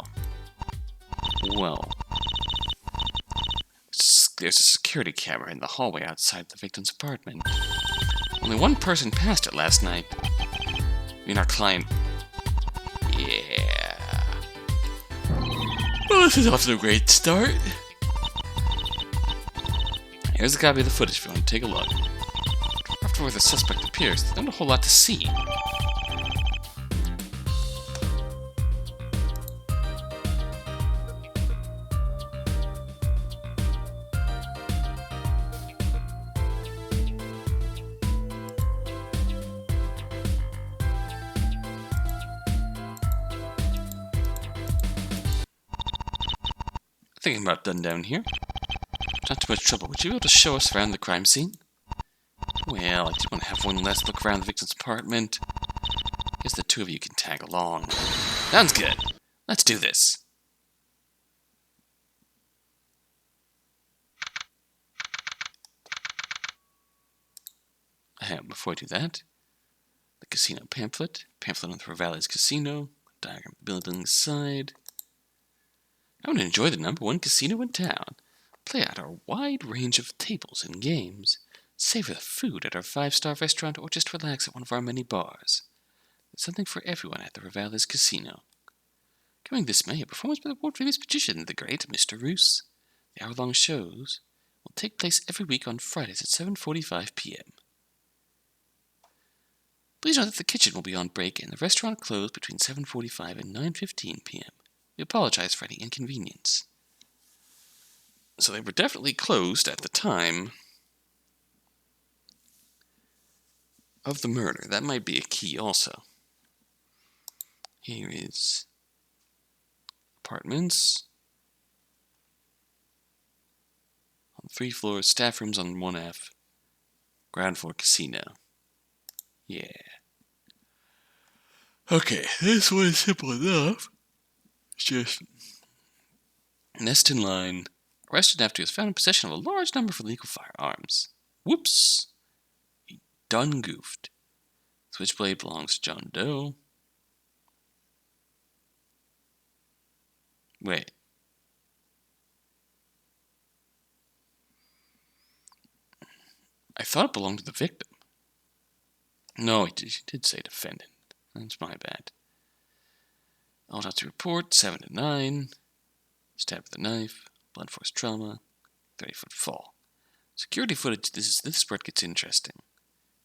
Well, there's a security camera in the hallway outside the victim's apartment. Only one person passed it last night. I mean, our client. Yeah. Well, this is off to a great start. Here's a copy of the footage if you want to take a look. After where the suspect appears, there's not a whole lot to see. Thinking about done down here. Not too much trouble. Would you be able to show us around the crime scene? Well, I did want to have one last look around the victim's apartment. Guess the 2 of you can tag along. Sounds good. Let's do this. Before I do that, the casino pamphlet on the Revales Casino, diagram of the building inside. I want to enjoy the #1 casino in town, play out our wide range of tables and games, savor the food at our 5-star restaurant, or just relax at one of our many bars. There's something for everyone at the Revales Casino. Coming this May, a performance by the world-famous magician, the great Mr. Roos. The hour-long shows will take place every week on Fridays at 7:45 p.m. Please note that the kitchen will be on break and the restaurant closed between 7:45 and 9:15 p.m. We apologize for any inconvenience. So they were definitely closed at the time of the murder. That might be a key also. Here is apartments on 3 floors, staff rooms on 1F, ground floor casino. Yeah. Okay, this one is simple enough. It's just nest in line. Arrested after he was found in possession of a large number of illegal firearms. Whoops! He done goofed. Switchblade belongs to John Doe. Wait. I thought it belonged to the victim. No, he did say defendant. That's my bad. Autopsy report, 7 to 9. Stabbed with a knife. Blunt force trauma. 30-foot fall. Security footage, this part gets interesting.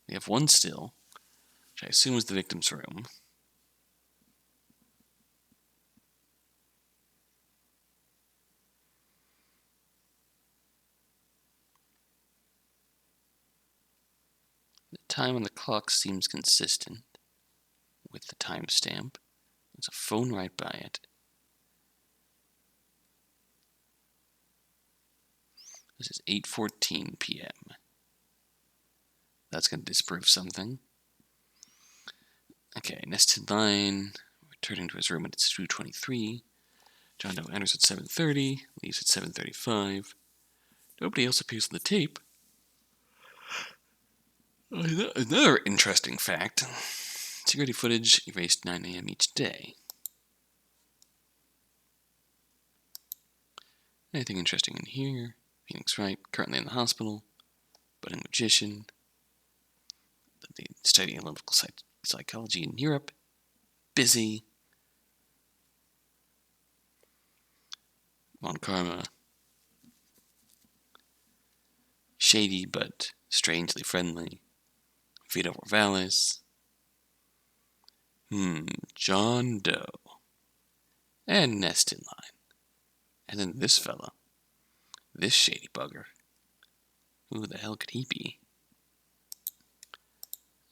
We have one still, which I assume is the victim's room. The time on the clock seems consistent with the timestamp. There's a phone right by it. This is 8:14 p.m. That's going to disprove something. Okay, nested line. Returning to his room at 2:23. John Doe enters at 7:30, leaves at 7:35. Nobody else appears on the tape. Another interesting fact. Security footage erased 9 a.m. each day. Anything interesting in here? Phoenix Wright, currently in the hospital. Budding magician. Studying analytical psychology in Europe. Busy. Von Karma. Shady but strangely friendly. Vito Morales. John Doe. And nested line. And then this fella. This shady bugger. Who the hell could he be?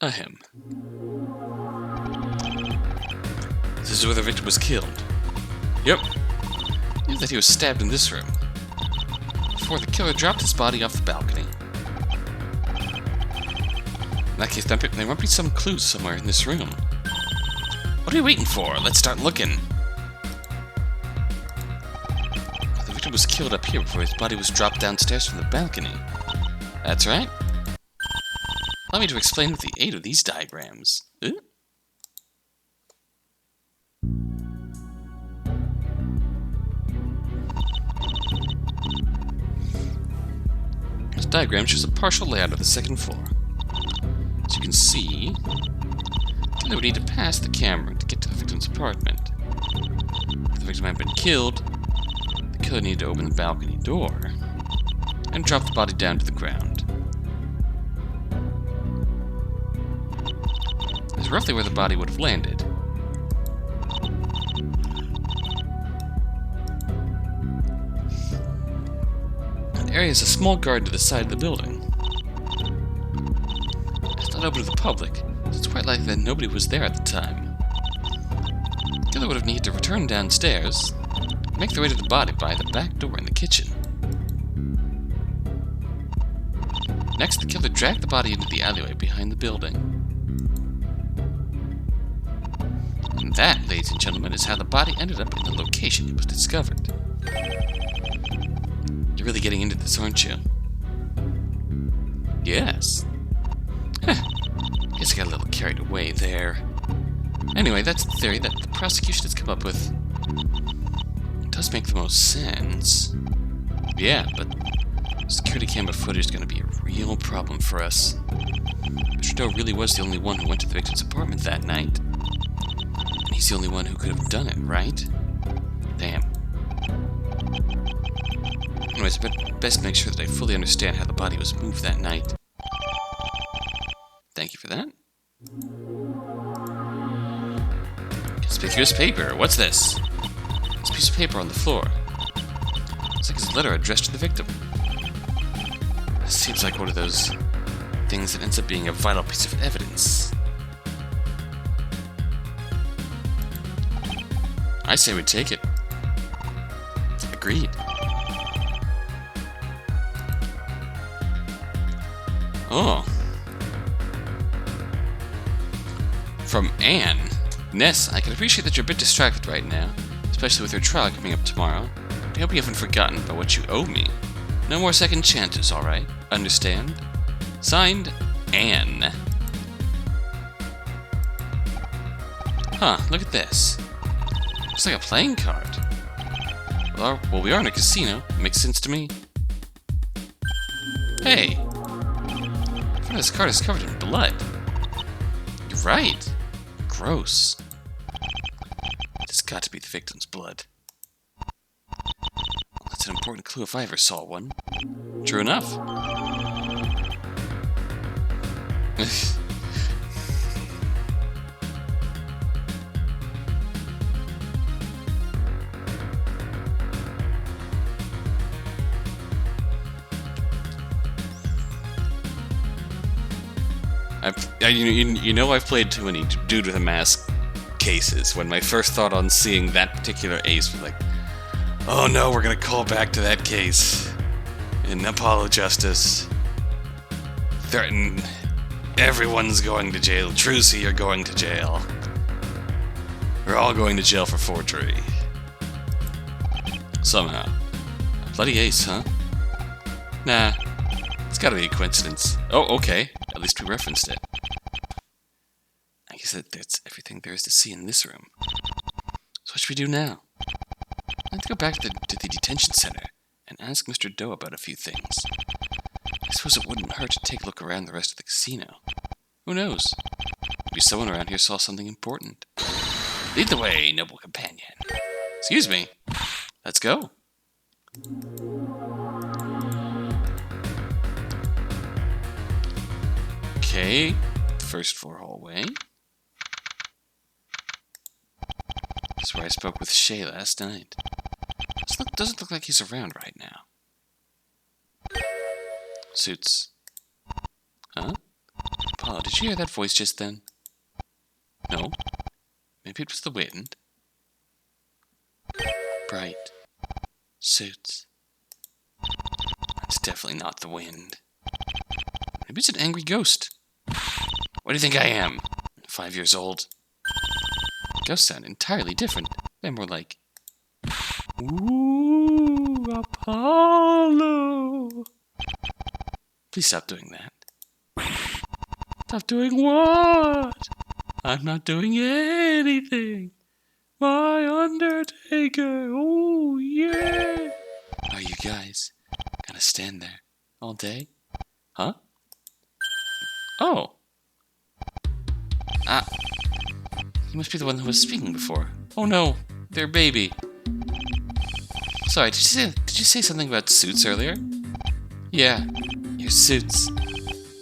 Him. This is where the victim was killed. Yep. Knew that he was stabbed in this room. Before the killer dropped his body off the balcony. In that case, there might be some clues somewhere in this room. What are we waiting for? Let's start looking. The victim was killed up here before his body was dropped downstairs from the balcony. That's right. Allow me to explain with the aid of these diagrams. This diagram shows a partial layout of the second floor. As you can see, the killer would need to pass the camera to get to the victim's apartment. If the victim had been killed, the killer needed to open the balcony door and drop the body down to the ground. This is roughly where the body would have landed. That area is a small garden to the side of the building. It's not open to the public, so it's quite likely that nobody was there at the time. The killer would have needed to return downstairs and make their way to the body by the back door in the kitchen. Next, the killer dragged the body into the alleyway behind the building. And that, ladies and gentlemen, is how the body ended up in the location it was discovered. You're really getting into this, aren't you? Yes. Guess I got a little carried away there. Anyway, that's the theory that the prosecution has come up with. It does make the most sense. Yeah, but security camera footage is going to be a real problem for us. Mr. Doe really was the only one who went to the victim's apartment that night. And he's the only one who could have done it, right? Damn. Anyways, but best make sure that I fully understand how the body was moved that night. Thank you for that. Conspicuous paper. What's this? This piece of paper on the floor. Looks like it's a letter addressed to the victim. This seems like one of those things that ends up being a vital piece of evidence. I say we take it. Agreed. Oh. From Anne. Ness, I can appreciate that you're a bit distracted right now, especially with your trial coming up tomorrow. I hope you haven't forgotten about what you owe me. No more second chances, alright? Understand? Signed, Anne. Huh, look at this. Looks like a playing card. Well, we are in a casino. Makes sense to me. Hey! front of this cart is covered in blood. You're right. Gross. It's got to be the victim's blood. That's an important clue if I ever saw one. True enough. You know I've played too many Dude with a Mask cases when my first thought on seeing that particular ace was like, oh no, we're gonna call back to that case in Apollo Justice. Threaten everyone's going to jail. Trucy, you're going to jail. We're all going to jail for forgery. Somehow. A bloody ace, huh? Nah. It's gotta be a coincidence. Oh, okay. At least we referenced it. I guess that's everything there is to see in this room. So what should we do now? Let's go back to the detention center and ask Mr. Doe about a few things. I suppose it wouldn't hurt to take a look around the rest of the casino. Who knows? Maybe someone around here saw something important. Lead the way, noble companion. Excuse me. Let's go. Okay, first floor hallway. That's where I spoke with Shay last night. Doesn't look like he's around right now. Suits. Huh? Paul, did you hear that voice just then? No? Maybe it was the wind. Bright. Suits. It's definitely not the wind. Maybe it's an angry ghost. What do you think I am? 5 years old? Ghosts sound entirely different. They're more like... Ooh, Apollo! Please stop doing that. Stop doing what? I'm not doing anything. My Undertaker! Oh, yeah! Are you guys gonna stand there all day? Huh? Oh. You must be the one who was speaking before. Oh no, their baby. Sorry, did you say something about suits earlier? Yeah, your suits.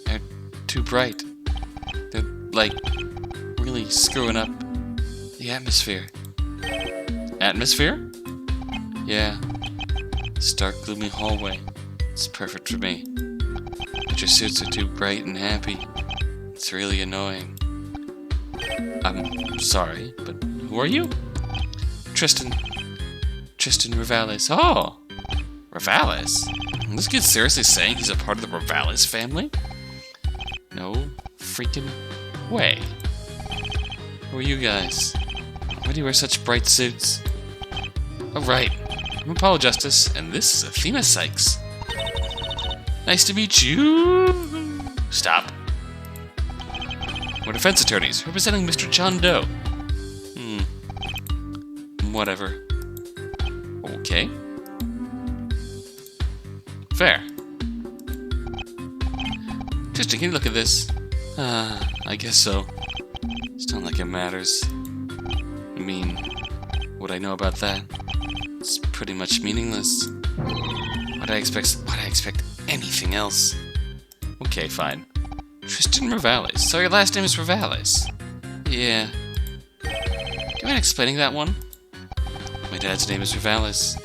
They're too bright. They're, like, really screwing up the atmosphere. Atmosphere? Yeah. This dark, gloomy hallway. It's perfect for me. But your suits are too bright and happy. It's really annoying. I'm sorry, but who are you? Tristan Revales. Oh! Revales? This kid's seriously saying he's a part of the Revales family? No freaking way. Who are you guys? Why do you wear such bright suits? Oh, right. I'm Apollo Justice, and this is Athena Sykes. Nice to meet you. Stop. We're defense attorneys representing Mr. John Doe. Whatever. Okay. Fair. Tristan, can you look at this? I guess so. It's not like it matters. I mean, what I know about that? It's pretty much meaningless. Why'd I expect anything else? Okay, fine. Tristan Revales. So your last name is Revales? Yeah. Do you mind explaining that one? My dad's name is Revales.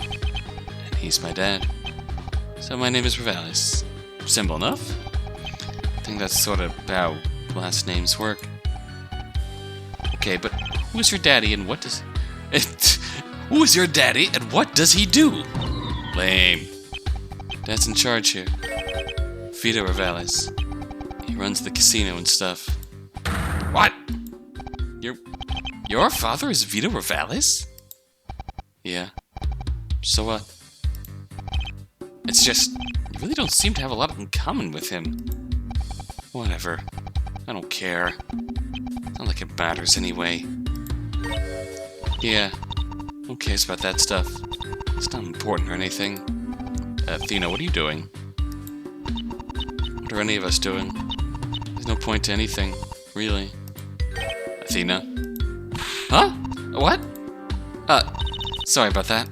And he's my dad. So my name is Revales. Simple enough? I think that's sort of how last names work. Okay, but who's your daddy and what does... Who is your daddy and what does he do? Lame. Dad's in charge here. Vito Revales. He runs the casino and stuff. What? Your father is Vito Revales? Yeah. So what? It's just, you really don't seem to have a lot in common with him. Whatever. I don't care. Not like it matters anyway. Yeah. Who cares about that stuff? It's not important or anything. Athena, what are you doing? What are any of us doing? There's no point to anything, really. Athena? Huh? What? Sorry about that.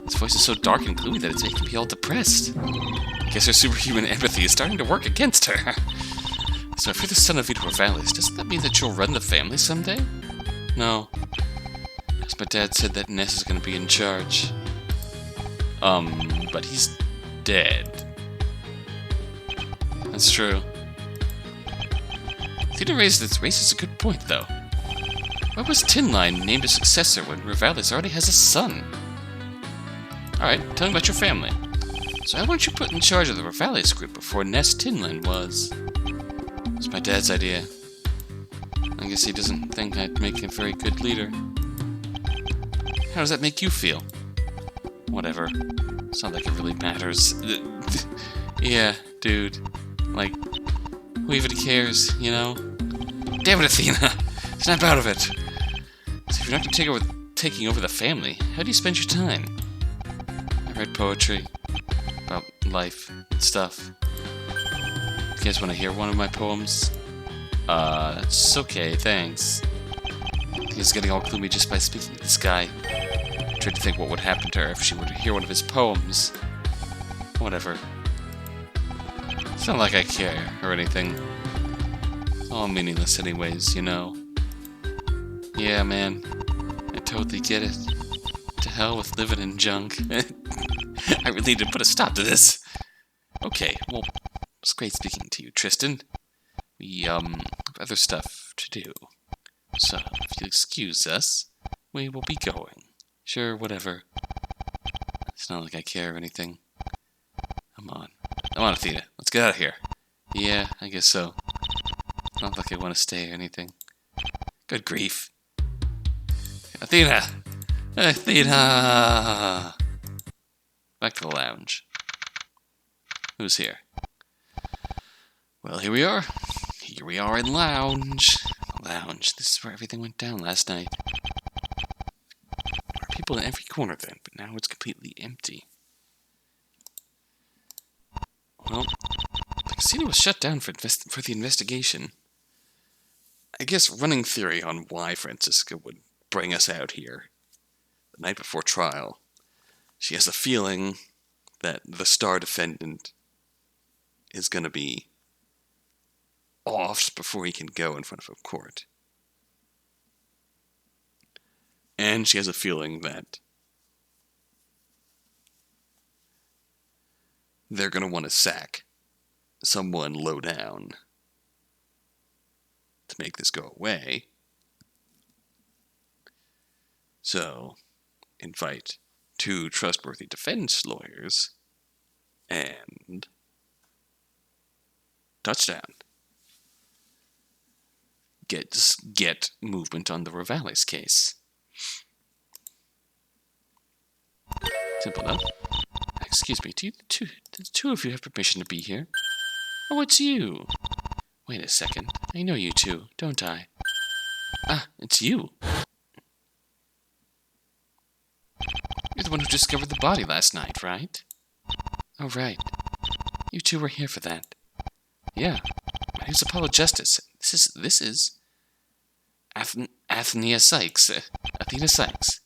His voice is so dark and gloomy that it's making me all depressed. I guess her superhuman empathy is starting to work against her. So if you're the son of Vito Vallis, doesn't that mean that you'll run the family someday? No. Because my dad said that Ness is going to be in charge. But he's dead. That's true. Athena raises a good point, though. Why was Tin Line named a successor when Revalis already has a son? Alright, tell me about your family. So how weren't you put in charge of the Revalis group before Ness Tin Line was? It's my dad's idea. I guess he doesn't think I'd make a very good leader. How does that make you feel? Whatever. It's not like it really matters. Yeah, dude. Like, who even cares, you know? Damn it, Athena! Snap out of it! So if you're not taking over the family, how do you spend your time? I read poetry. About life and stuff. You guys want to hear one of my poems? That's okay, thanks. He's getting all gloomy just by speaking to this guy. I tried to think what would happen to her if she were to hear one of his poems. Whatever. It's not like I care, or anything. It's all meaningless anyways, you know. Yeah, man. I totally get it. To hell with living in junk. I really need to put a stop to this. Okay, well, it's great speaking to you, Tristan. We, have other stuff to do. So, if you'll excuse us, we will be going. Sure, whatever. It's not like I care or anything. Come on, Athena. Let's get out of here. Yeah, I guess so. Not like I want to stay or anything. Good grief. Athena! Athena! Back to the lounge. Who's here? Well, here we are. Here we are in lounge. Lounge. This is where everything went down last night. There were people in every corner then, but now it's completely empty. Well, the casino was shut down for the investigation. I guess running theory on why Francisca would bring us out here the night before trial. She has a feeling that the star defendant is going to be off before he can go in front of a court. And she has a feeling that they're going to want to sack someone low down to make this go away. So, invite 2 trustworthy defense lawyers and touchdown. Get movement on the Revalis case. Simple enough. Excuse me, do the two of you have permission to be here? Oh, it's you. Wait a second. I know you two, don't I? Ah, it's you. You're the one who discovered the body last night, right? Oh, right. You two were here for that. Yeah. My name's Apollo Justice. This is Athena Sykes. Athena Sykes.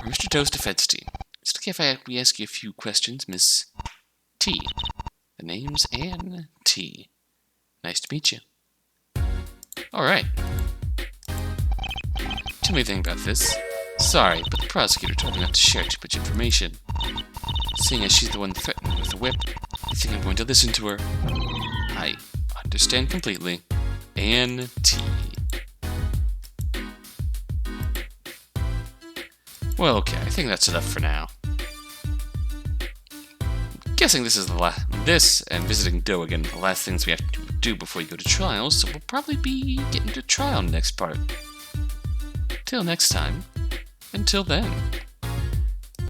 We're Mr. Doe's defense team. Is it okay if we ask you a few questions, Miss T? The name's Ann T. Nice to meet you. Alright. Tell me anything about this. Sorry, but the prosecutor told me not to share too much information. Seeing as she's the one threatened with the whip, I think I'm going to listen to her. I understand completely. Ann T. Well, okay, I think that's enough for now. I'm guessing this is this and visiting Doe again the last things we have to do before you go to trial, so we'll probably be getting to trial next part. Till next time. Until then.